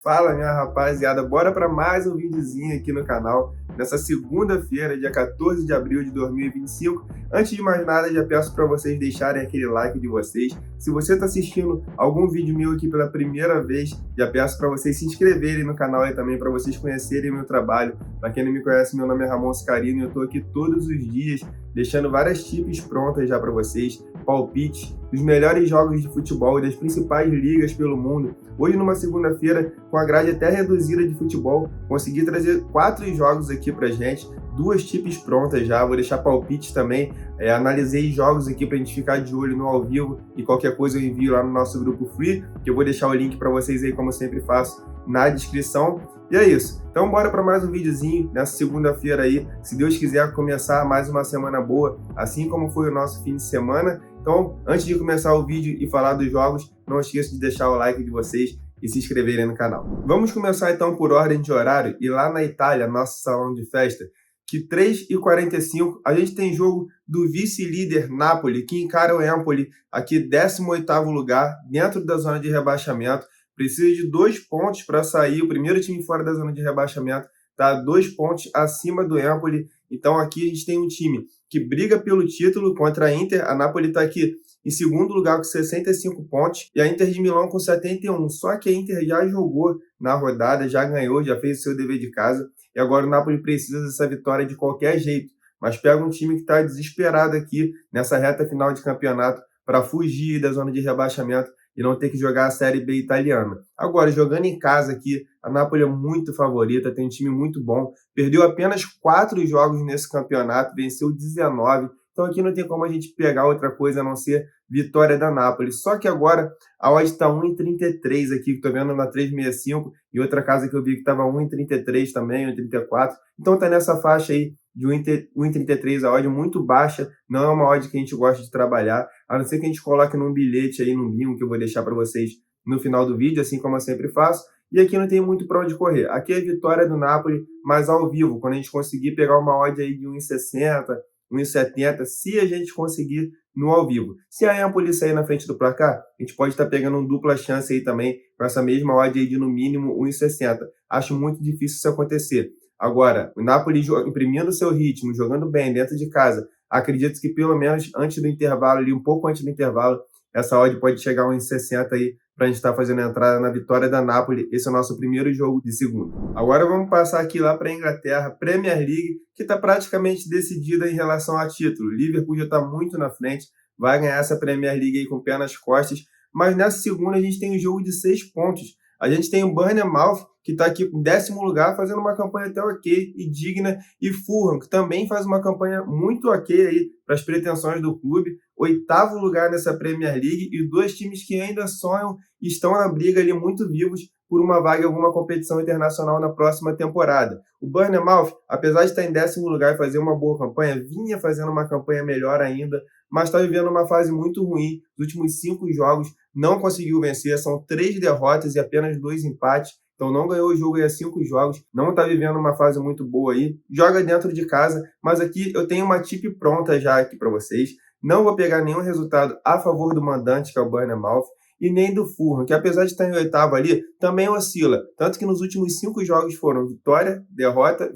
Fala, minha rapaziada, bora para mais um videozinho aqui no canal, nessa segunda-feira, dia 14 de abril de 2025. Antes de mais nada, já peço para vocês deixarem aquele like de vocês. Se você está assistindo algum vídeo meu aqui pela primeira vez, já peço para vocês se inscreverem no canal aí também, para vocês conhecerem meu trabalho. Para quem não me conhece, meu nome é Ramon Scarino e eu estou aqui todos os dias, deixando várias tips prontas já para vocês, palpites dos melhores jogos de futebol e das principais ligas pelo mundo. Hoje, numa segunda-feira, com a grade até reduzida de futebol, consegui trazer 4 jogos aqui pra gente, 2 tips prontas já, vou deixar palpites também, analisei jogos aqui pra gente ficar de olho no ao vivo e qualquer coisa eu envio lá no nosso grupo free, que eu vou deixar o link para vocês aí, como sempre faço, na descrição. E é isso, então bora para mais um videozinho nessa segunda-feira aí, se Deus quiser começar mais uma semana boa, assim como foi o nosso fim de semana. Então, antes de começar o vídeo e falar dos jogos, não esqueça de deixar o like de vocês e se inscreverem no canal. Vamos começar então por ordem de horário, e lá na Itália, nosso salão de festa, que 3h45 a gente tem jogo do vice-líder Napoli, que encara o Empoli, aqui 18º lugar, dentro da zona de rebaixamento. Precisa de 2 pontos para sair, o primeiro time fora da zona de rebaixamento está 2 pontos acima do Empoli. Então aqui a gente tem um time que briga pelo título contra a Inter. A Napoli está aqui em segundo lugar com 65 pontos e a Inter de Milão com 71. Só que a Inter já jogou na rodada, já ganhou, já fez o seu dever de casa e agora o Napoli precisa dessa vitória de qualquer jeito. Mas pega um time que está desesperado aqui nessa reta final de campeonato para fugir da zona de rebaixamento e não ter que jogar a Série B italiana. Agora, jogando em casa aqui, a Napoli é muito favorita, tem um time muito bom, perdeu apenas 4 jogos nesse campeonato, venceu 19, então aqui não tem como a gente pegar outra coisa a não ser vitória da Napoli. Só que agora a odd está 1,33 aqui, que estou vendo na 365, e outra casa que eu vi que estava 1,33 também, 1,34, então está nessa faixa aí de 1,33, a odd muito baixa, não é uma odd que a gente gosta de trabalhar, a não ser que a gente coloque num bilhete aí, num bingo, que eu vou deixar para vocês no final do vídeo, assim como eu sempre faço. E aqui não tem muito para onde correr. Aqui é a vitória do Napoli, mas ao vivo, quando a gente conseguir pegar uma odd aí de 1,60, 1,70, se a gente conseguir no ao vivo. Se a Empoli sair na frente do placar, a gente pode estar pegando um dupla chance aí também, com essa mesma odd aí de no mínimo 1,60. Acho muito difícil isso acontecer. Agora, o Napoli imprimindo seu ritmo, jogando bem dentro de casa, acredito que pelo menos antes do intervalo, ali, um pouco antes do intervalo, essa odd pode chegar a 1,60 aí para a gente estar fazendo a entrada na vitória da Napoli. Esse é o nosso primeiro jogo de segunda. Agora vamos passar aqui lá para a Inglaterra, Premier League, que está praticamente decidida em relação a título. Liverpool já está muito na frente, vai ganhar essa Premier League aí com o pé nas costas, mas nessa segunda a gente tem um jogo de 6 pontos. A gente tem o Bournemouth, que está aqui em 10º lugar, fazendo uma campanha até ok e digna, e Fulham, que também faz uma campanha muito ok aí para as pretensões do clube, 8º lugar nessa Premier League, e 2 times que ainda sonham e estão na briga ali muito vivos por uma vaga em alguma competição internacional na próxima temporada. O Bournemouth, apesar de estar em 10º lugar e fazer uma boa campanha, vinha fazendo uma campanha melhor ainda, mas está vivendo uma fase muito ruim. Nos últimos 5 jogos não conseguiu vencer, são 3 derrotas e apenas 2 empates. Então não ganhou o jogo aí há 5 jogos, não está vivendo uma fase muito boa aí, joga dentro de casa, mas aqui eu tenho uma tip pronta já aqui para vocês. Não vou pegar nenhum resultado a favor do mandante, que é o Bournemouth, e nem do Fulham, que apesar de estar em 8º ali, também oscila. Tanto que nos últimos 5 jogos foram vitória, derrota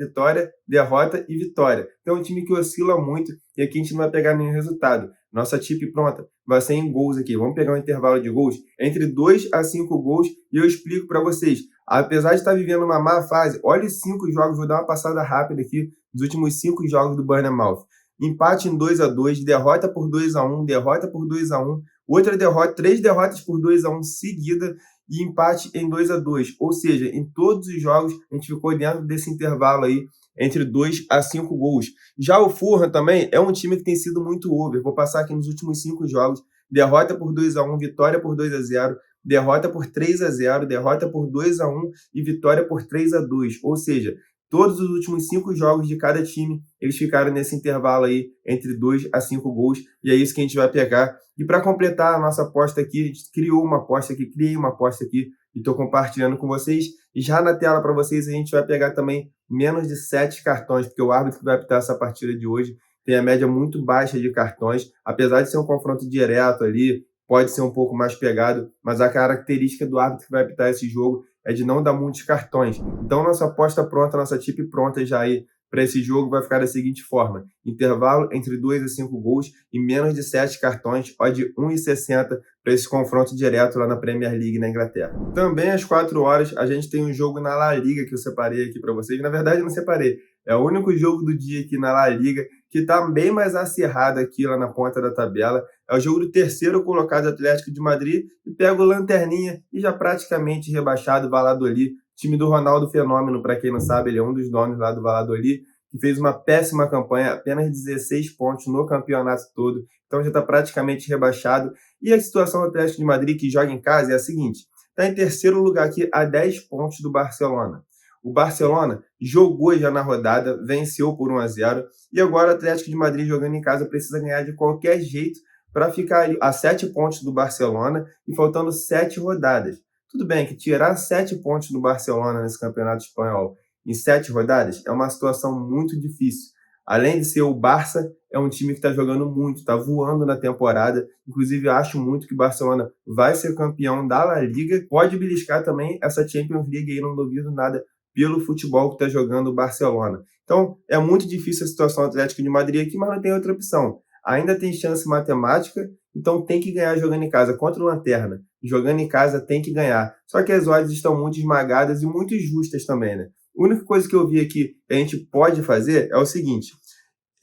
e vitória. Então é um time que oscila muito e aqui a gente não vai pegar nenhum resultado. Nossa tip pronta vai ser em gols aqui. Vamos pegar um intervalo de gols entre 2 a 5 gols e eu explico para vocês. Apesar de estar vivendo uma má fase, olha os 5 jogos, vou dar uma passada rápida aqui dos últimos 5 jogos do Bournemouth. Empate em 2-2, derrota por 2-1, derrota por 2-1, outra derrota, 3 derrotas por 2-1 seguida e empate em 2-2. Ou seja, em todos os jogos a gente ficou dentro desse intervalo aí entre 2 a 5 gols. Já o Fulham também é um time que tem sido muito over. Vou passar aqui nos últimos 5 jogos. Derrota por 2-1, vitória por 2-0, derrota por 3-0, derrota por 2-1 e vitória por 3-2. Ou seja, todos os últimos 5 jogos de cada time, eles ficaram nesse intervalo aí, entre 2 a 5 gols, e é isso que a gente vai pegar. E para completar a nossa aposta aqui, a gente criei uma aposta aqui, e estou compartilhando com vocês. E já na tela para vocês, a gente vai pegar também menos de 7 cartões, porque o árbitro que vai apitar essa partida de hoje tem a média muito baixa de cartões, apesar de ser um confronto direto ali, pode ser um pouco mais pegado, mas a característica do árbitro que vai apitar esse jogo é de não dar muitos cartões. Então, nossa aposta pronta, nossa tip pronta já aí para esse jogo vai ficar da seguinte forma: intervalo entre 2 a 5 gols e menos de 7 cartões, odd 1,60 para esse confronto direto lá na Premier League na Inglaterra. Também às 4 horas a gente tem um jogo na La Liga que eu separei aqui para vocês. Na verdade, eu não separei. É o único jogo do dia aqui na La Liga que está bem mais acirrado aqui lá na ponta da tabela. É o jogo do terceiro colocado Atlético de Madrid e pega o lanterninha e já praticamente rebaixado Valladolid, time do Ronaldo Fenômeno, para quem não sabe, ele é um dos donos lá do Valladolid, que fez uma péssima campanha, apenas 16 pontos no campeonato todo, então já está praticamente rebaixado. E a situação do Atlético de Madrid, que joga em casa, é a seguinte: está em terceiro lugar aqui a 10 pontos do Barcelona. O Barcelona jogou já na rodada, venceu por 1-0, e agora o Atlético de Madrid jogando em casa precisa ganhar de qualquer jeito para ficar ali a 7 pontos do Barcelona e faltando 7 rodadas. Tudo bem que tirar 7 pontos do Barcelona nesse campeonato espanhol em 7 rodadas é uma situação muito difícil. Além de ser o Barça, é um time que está jogando muito, está voando na temporada. Inclusive, eu acho muito que o Barcelona vai ser campeão da La Liga. Pode beliscar também essa Champions League aí, não duvido nada, pelo futebol que está jogando o Barcelona. Então, é muito difícil a situação do Atlético de Madrid aqui, mas não tem outra opção. Ainda tem chance matemática, então tem que ganhar jogando em casa. Contra o Lanterna, jogando em casa tem que ganhar. Só que as odds estão muito esmagadas e muito justas também, né? A única coisa que eu vi aqui que a gente pode fazer é o seguinte: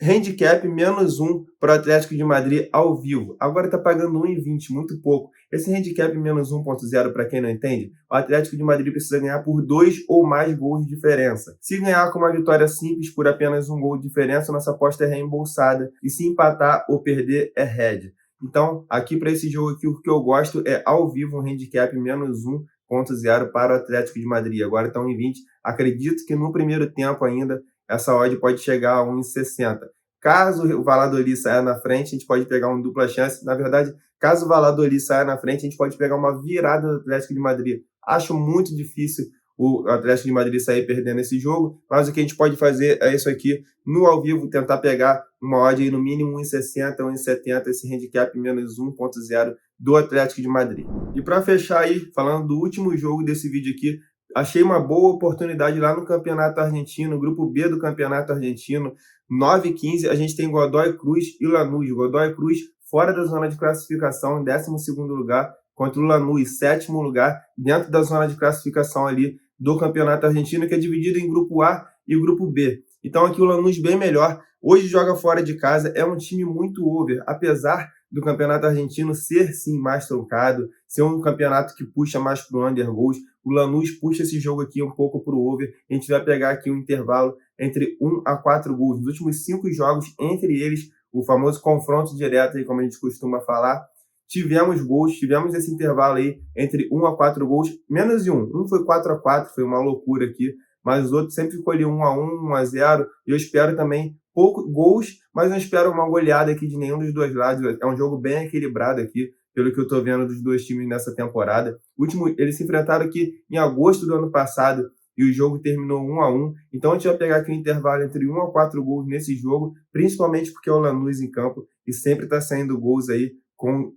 handicap -1 para o Atlético de Madrid ao vivo. Agora está pagando 1,20, muito pouco. Esse handicap -1.0, para quem não entende, o Atlético de Madrid precisa ganhar por 2 ou mais gols de diferença. Se ganhar com uma vitória simples por apenas 1 gol de diferença, nossa aposta é reembolsada. E se empatar ou perder, é head. Então, aqui para esse jogo aqui, o que eu gosto é ao vivo um handicap -1.0 para o Atlético de Madrid. Agora está 1,20. Acredito que no primeiro tempo ainda essa odd pode chegar a 1,60. Caso o Valladolid saia na frente, a gente pode pegar uma dupla chance. Na verdade, caso o Valladolid saia na frente, a gente pode pegar uma virada do Atlético de Madrid. Acho muito difícil o Atlético de Madrid sair perdendo esse jogo, mas o que a gente pode fazer é isso aqui, no ao vivo, tentar pegar uma odd aí no mínimo 1,60, 1,70, esse handicap -1.0 do Atlético de Madrid. E para fechar aí, falando do último jogo desse vídeo aqui, achei uma boa oportunidade lá no Campeonato Argentino, grupo B do Campeonato Argentino, 9h15, a gente tem Godoy Cruz e Lanús. Godoy Cruz fora da zona de classificação, em 12º lugar, contra o Lanús, 7º lugar, dentro da zona de classificação ali do Campeonato Argentino, que é dividido em grupo A e grupo B. Então aqui o Lanús bem melhor, hoje joga fora de casa, é um time muito over, apesar do Campeonato Argentino ser sim mais truncado, ser um campeonato que puxa mais para o under goals. O Lanús puxa esse jogo aqui um pouco para o over. A gente vai pegar aqui um intervalo entre 1 a 4 gols. Nos últimos 5 jogos, entre eles, o famoso confronto direto, aí, como a gente costuma falar, tivemos gols, tivemos esse intervalo aí entre 1 a 4 gols, menos de um. Um foi 4 a 4, foi uma loucura aqui, mas os outros sempre ficou ali 1 a 1, 1 a 0. E eu espero também poucos gols, mas não espero uma goleada aqui de nenhum dos dois lados. É um jogo bem equilibrado aqui, pelo que eu estou vendo dos dois times nessa temporada. O último, eles se enfrentaram aqui em agosto do ano passado e o jogo terminou 1 a 1. Então a gente vai pegar aqui um intervalo entre 1 a 4 gols nesse jogo, principalmente porque é o Lanús em campo e sempre está saindo gols aí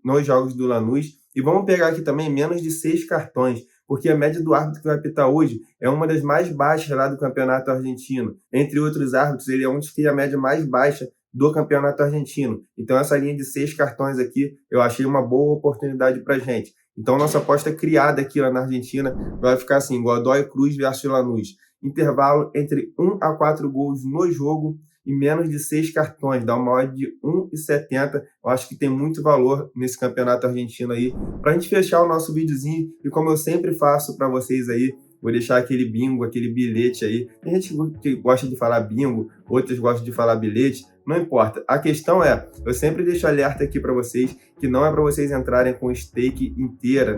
nos jogos do Lanús. E vamos pegar aqui também menos de 6 cartões, porque a média do árbitro que vai apitar hoje é uma das mais baixas lá do Campeonato Argentino. Entre outros árbitros, ele é um dos que tem a média mais baixa do Campeonato Argentino. Então essa linha de 6 cartões aqui, eu achei uma boa oportunidade para gente. Então nossa aposta criada aqui lá na Argentina vai ficar assim: Godoy Cruz versus Lanús. Intervalo entre 1 a 4 gols no jogo e menos de 6 cartões, dá uma odd de 1,70. Eu acho que tem muito valor nesse campeonato argentino aí. Para a gente fechar o nosso videozinho, e como eu sempre faço para vocês aí, vou deixar aquele bingo, aquele bilhete aí. Tem gente que gosta de falar bingo, outros gostam de falar bilhete, não importa. A questão é, eu sempre deixo alerta aqui para vocês, que não é para vocês entrarem com stake inteira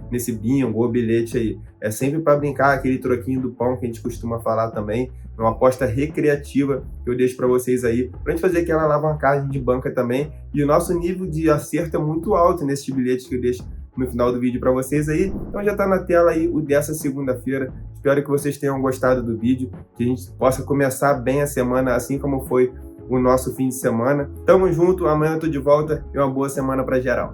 nesse bingo ou bilhete aí. É sempre para brincar, aquele troquinho do pão que a gente costuma falar também. É uma aposta recreativa que eu deixo para vocês aí, para a gente fazer aquela alavancagem de banca também. E o nosso nível de acerto é muito alto nesses bilhetes que eu deixo no final do vídeo para vocês aí. Então já está na tela aí o dessa segunda-feira. Espero que vocês tenham gostado do vídeo, que a gente possa começar bem a semana, assim como foi o nosso fim de semana. Tamo junto, amanhã eu tô de volta e uma boa semana para geral.